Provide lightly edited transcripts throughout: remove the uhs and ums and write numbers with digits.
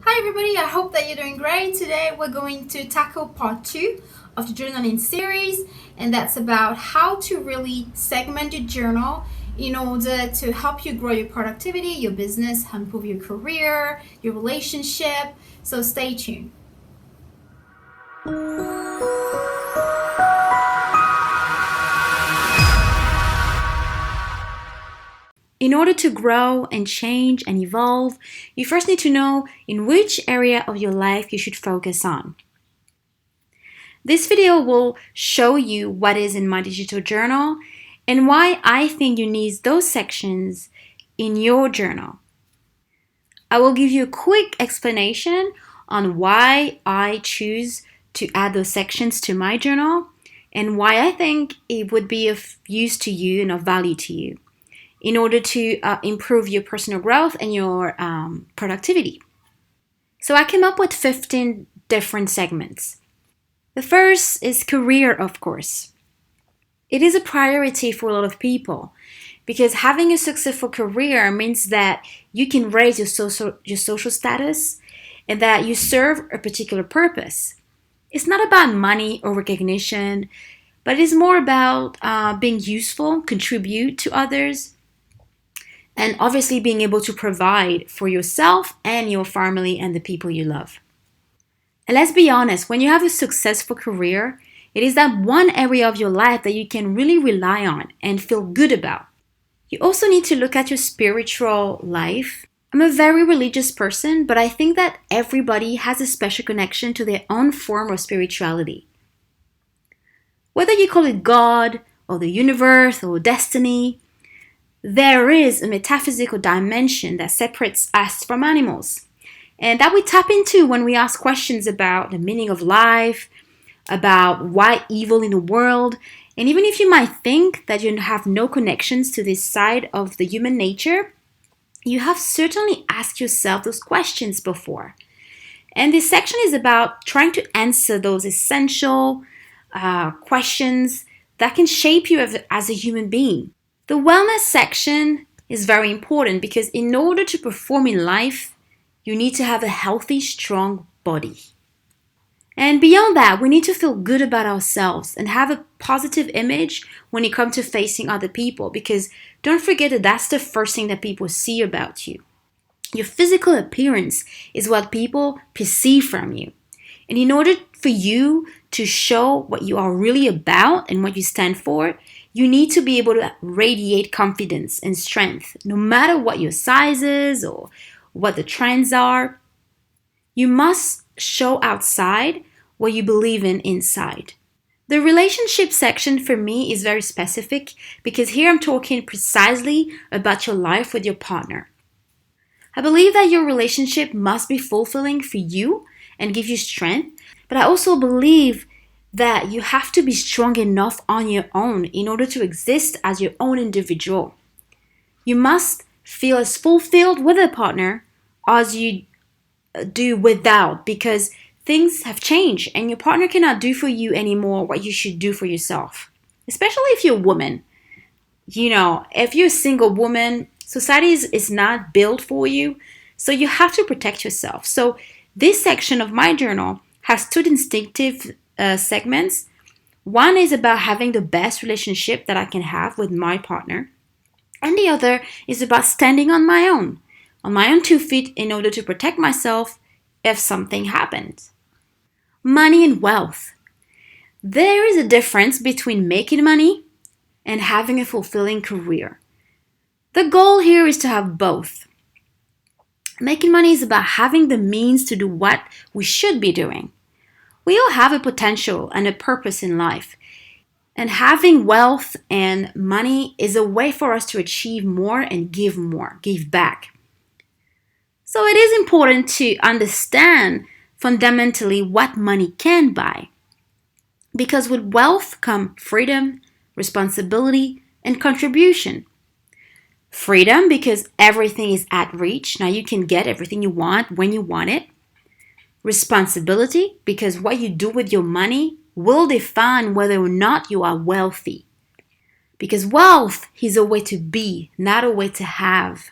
Hi everybody, I hope that you're doing great. Today we're going to tackle part 2 of the journaling series, and that's about how to really segment your journal in order to help you grow your productivity, your business, improve your career, your relationship. So stay tuned. In order to grow and change and evolve, you first need to know in which area of your life you should focus on. This video will show you what is in my digital journal and why I think you need those sections in your journal. I will give you a quick explanation on why I choose to add those sections to my journal and why I think it would be of use to you and of value to you in order to improve your personal growth and your productivity. So I came up with 15 different segments. The first is career, of course. It is a priority for a lot of people because having a successful career means that you can raise your social status and that you serve a particular purpose. It's not about money or recognition, but it is more about being useful, contribute to others, and obviously being able to provide for yourself and your family and the people you love. And let's be honest, when you have a successful career, it is that one area of your life that you can really rely on and feel good about. You also need to look at your spiritual life. I'm a very religious person, but I think that everybody has a special connection to their own form of spirituality. Whether you call it God, or the universe, or destiny, there is a metaphysical dimension that separates us from animals, and that we tap into when we ask questions about the meaning of life, about why evil in the world. And even if you might think that you have no connections to this side of the human nature, you have certainly asked yourself those questions before. And this section is about trying to answer those essential questions that can shape you as a human being. The wellness section is very important because in order to perform in life, you need to have a healthy, strong body. And beyond that, we need to feel good about ourselves and have a positive image when it comes to facing other people, because don't forget that that's the first thing that people see about you. Your physical appearance is what people perceive from you. And in order for you to show what you are really about and what you stand for, you need to be able to radiate confidence and strength, no matter what your size is or what the trends are. You must show outside what you believe in inside. The relationship section for me is very specific because here I'm talking precisely about your life with your partner. I believe that your relationship must be fulfilling for you and give you strength, but I also believe that you have to be strong enough on your own in order to exist as your own individual. You must feel as fulfilled with a partner as you do without, because things have changed and your partner cannot do for you anymore what you should do for yourself. Especially if you're a woman. If you're a single woman, society is not built for you, so you have to protect yourself. So this section of my journal has two distinctive segments. One is about having the best relationship that I can have with my partner, and the other is about standing on my own 2 feet in order to protect myself if something happens. Money and wealth. There is a difference between making money and having a fulfilling career. The goal here is to have both. Making money is about having the means to do what we should be doing. We all have a potential and a purpose in life. And having wealth and money is a way for us to achieve more, give back. So it is important to understand fundamentally what money can buy. Because with wealth come freedom, responsibility, and contribution. Freedom because everything is at reach. Now you can get everything you want when you want it. Responsibility because what you do with your money will define whether or not you are wealthy. Because wealth is a way to be, not a way to have.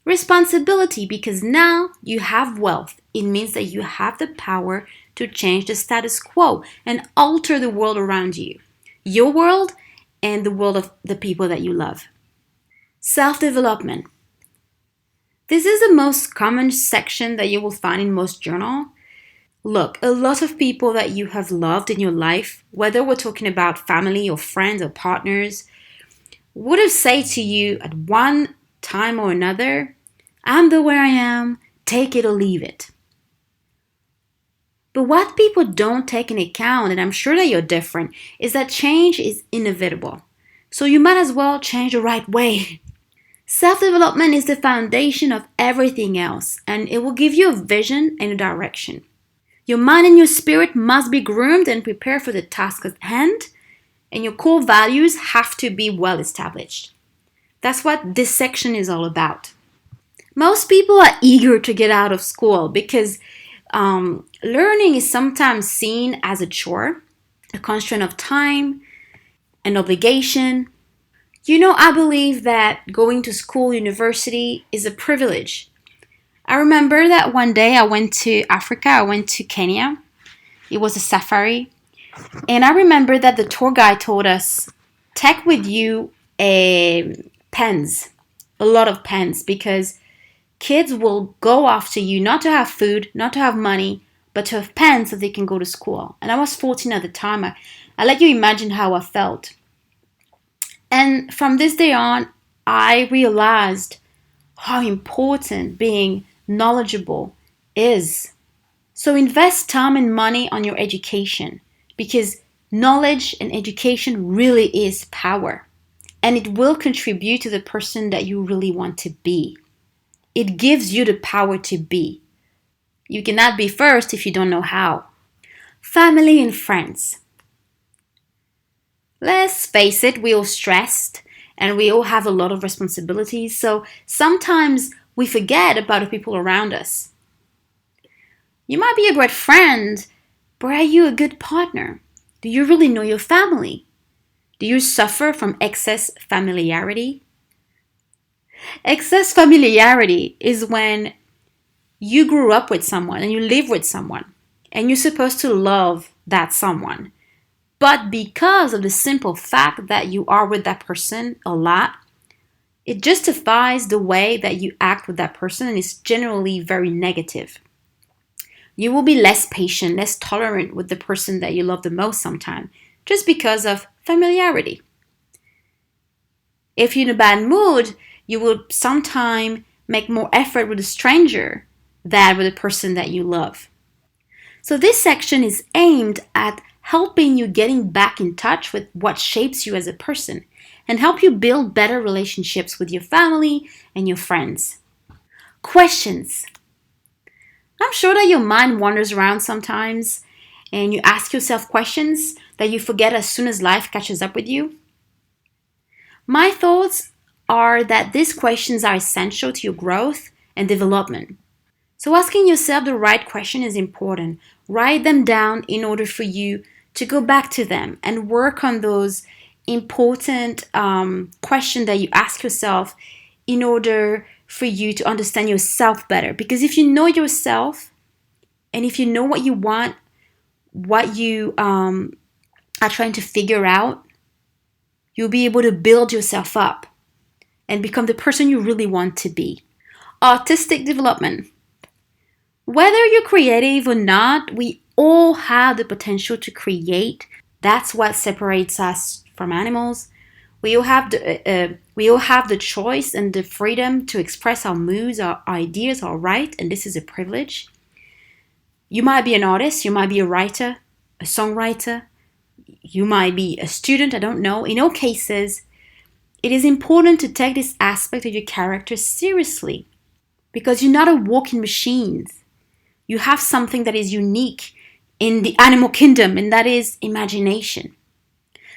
Responsibility, because now you have wealth. It means that you have the power to change the status quo and alter the world around you, your world and the world of the people that you love. Self-development. This is the most common section that you will find in most journals. Look, a lot of people that you have loved in your life, whether we're talking about family or friends or partners, would have said to you at one time or another, I'm the way I am, take it or leave it. But what people don't take into account, and I'm sure that you're different, is that change is inevitable. So you might as well change the right way. Self-development is the foundation of everything else, and it will give you a vision and a direction. Your mind and your spirit must be groomed and prepared for the task at hand, and your core values have to be well established. That's what this section is all about. Most people are eager to get out of school because learning is sometimes seen as a chore, a constraint of time, an obligation. I believe that going to school, university is a privilege. I remember that one day I went to Africa, I went to Kenya. It was a safari. And I remember that the tour guide told us, take with you pens, a lot of pens, because kids will go after you not to have food, not to have money, but to have pens so they can go to school. And I was 14 at the time. I let you imagine how I felt. And from this day on, I realized how important being knowledgeable is. So invest time and money on your education, because knowledge and education really is power, and it will contribute to the person that you really want to be. It gives you the power to be. You cannot be first if you don't know how. Family and friends. Let's face it, we're all stressed and we all have a lot of responsibilities, so sometimes we forget about the people around us. You might be a great friend, but are you a good partner? Do you really know your family? Do you suffer from excess familiarity? Excess familiarity is when you grew up with someone and you live with someone and you're supposed to love that someone. But because of the simple fact that you are with that person a lot, it justifies the way that you act with that person, and it's generally very negative. You will be less patient, less tolerant with the person that you love the most sometimes, just because of familiarity. If you're in a bad mood, you will sometimes make more effort with a stranger than with a person that you love. So this section is aimed at helping you getting back in touch with what shapes you as a person and help you build better relationships with your family and your friends. Questions. I'm sure that your mind wanders around sometimes and you ask yourself questions that you forget as soon as life catches up with you. My thoughts are that these questions are essential to your growth and development. So asking yourself the right question is important. Write them down in order for you to go back to them and work on those important questions that you ask yourself in order for you to understand yourself better. Because if you know yourself and if you know what you want, what you are trying to figure out, you'll be able to build yourself up and become the person you really want to be. Artistic development. Whether you're creative or not, we all have the potential to create. That's what separates us from animals. We all have the choice and the freedom to express our moods, our ideas, our right, and this is a privilege. You might be an artist, you might be a writer, a songwriter, you might be a student, I don't know. In all cases, it is important to take this aspect of your character seriously because you're not a walking machine. You have something that is unique in the animal kingdom, and that is imagination.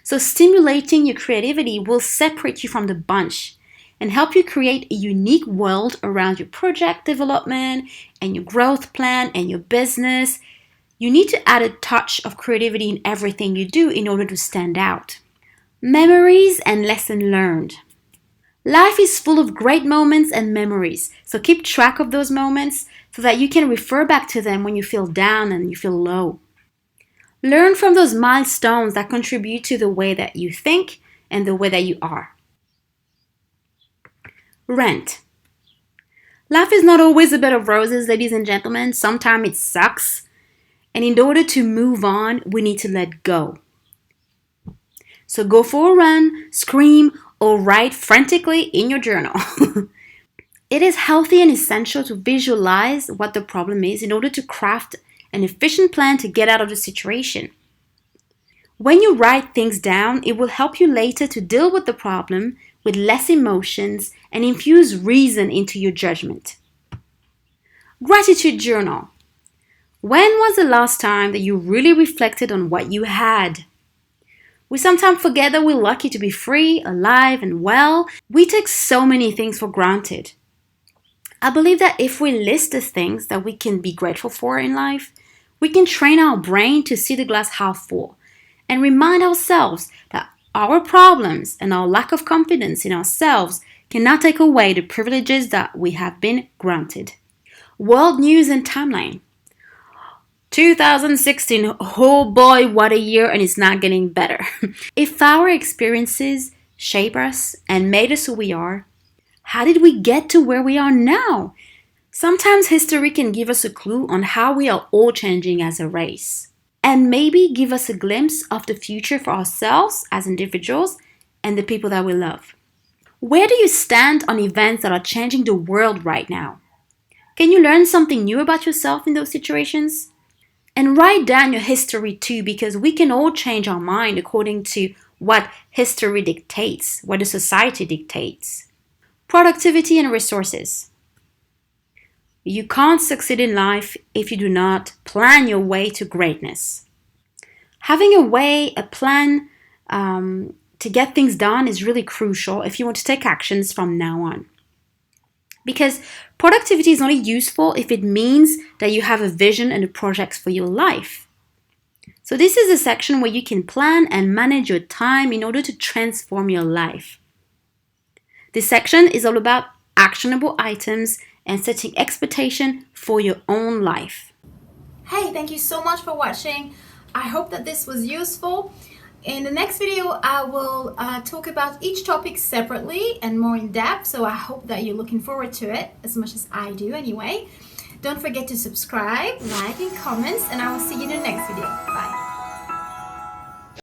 So stimulating your creativity will separate you from the bunch and help you create a unique world around your project development and your growth plan and your business. You need to add a touch of creativity in everything you do in order to stand out. Memories and lesson learned. Life is full of great moments and memories, so keep track of those moments so that you can refer back to them when you feel down and you feel low. Learn from those milestones that contribute to the way that you think and the way that you are. Rant. Life is not always a bed of roses, ladies and gentlemen. Sometimes it sucks. And in order to move on, we need to let go. So go for a run, scream, or write frantically in your journal. It is healthy and essential to visualize what the problem is in order to craft an efficient plan to get out of the situation. When you write things down, it will help you later to deal with the problem with less emotions and infuse reason into your judgment. Gratitude journal. When was the last time that you really reflected on what you had? We sometimes forget that we're lucky to be free, alive, and well. We take so many things for granted. I believe that if we list the things that we can be grateful for in life, we can train our brain to see the glass half full and remind ourselves that our problems and our lack of confidence in ourselves cannot take away the privileges that we have been granted. World news and timeline. 2016, oh boy, what a year, and it's not getting better. If our experiences shape us and made us who we are, how did we get to where we are now? Sometimes history can give us a clue on how we are all changing as a race, and maybe give us a glimpse of the future for ourselves as individuals and the people that we love. Where do you stand on events that are changing the world right now? Can you learn something new about yourself in those situations? And write down your history too, because we can all change our mind according to what history dictates, what the society dictates. Productivity and resources. You can't succeed in life if you do not plan your way to greatness. Having a plan to get things done is really crucial if you want to take actions from now on. Because productivity is only useful if it means that you have a vision and a project for your life. So this is a section where you can plan and manage your time in order to transform your life. This section is all about actionable items and setting expectation for your own life. Hey, thank you so much for watching. I hope that this was useful. In the next video, I will talk about each topic separately and more in depth, so I hope that you're looking forward to it as much as I do anyway. Don't forget to subscribe, like, and comment, and I will see you in the next video. Bye.